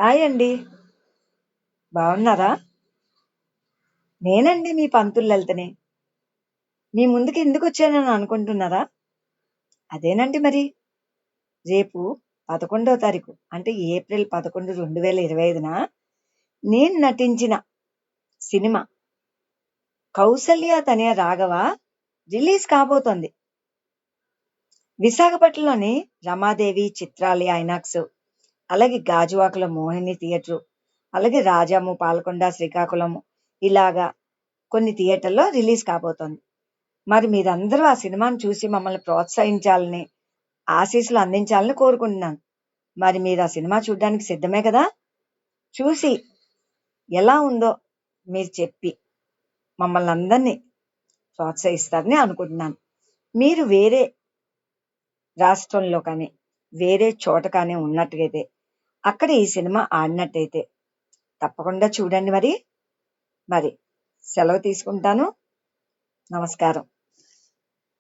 Hi అండి. బాగున్నారా? నేనండి మీ పంతులు లలితని. మీ ముందుకి ఎందుకు వచ్చానని అనుకుంటున్నారా? అదేనండి మరి. రేపు 11వ తారీఖు అంటే ఏప్రిల్ 11, 2025న నేను నటించిన సినిమా 'కౌసల్య తనయ రాఘవ' రిలీజ్ కాబోతోంది. విశాఖపట్నంలోని రమాదేవి చిత్రాలయ ఐనాక్స్, అలాగే గాజువాకలో మోహిని థియేటర్, అలాగే రాజాము, పాలకొండ, శ్రీకాకుళం ఇలాగా కొన్ని థియేటర్‌లో రిలీజ్ కాబోతోంది. మరి మీరందరూ ఆ సినిమాని చూసి మమ్మల్ని ప్రోత్సహించాలని, ఆశీస్సులు అందించాలని కోరుకుంటున్నాను. మరి మీరు ఆ సినిమా చూడ్డానికి సిద్ధమే కదా? చూసి ఎలా ఉందో మీరు చెప్పి మమ్మల్ని అందరినీ ప్రోత్సహిస్తారని అనుకుంటున్నాను. మీరు వేరే రాష్ట్రంలో కానీ, వేరే చోట కానీ ఉన్నట్టయితే, అక్కడ ఈ సినిమా ఆడినట్టయితే తప్పకుండా చూడండి మరి. మరి సెలవు తీసుకుంటాను. నమస్కారం.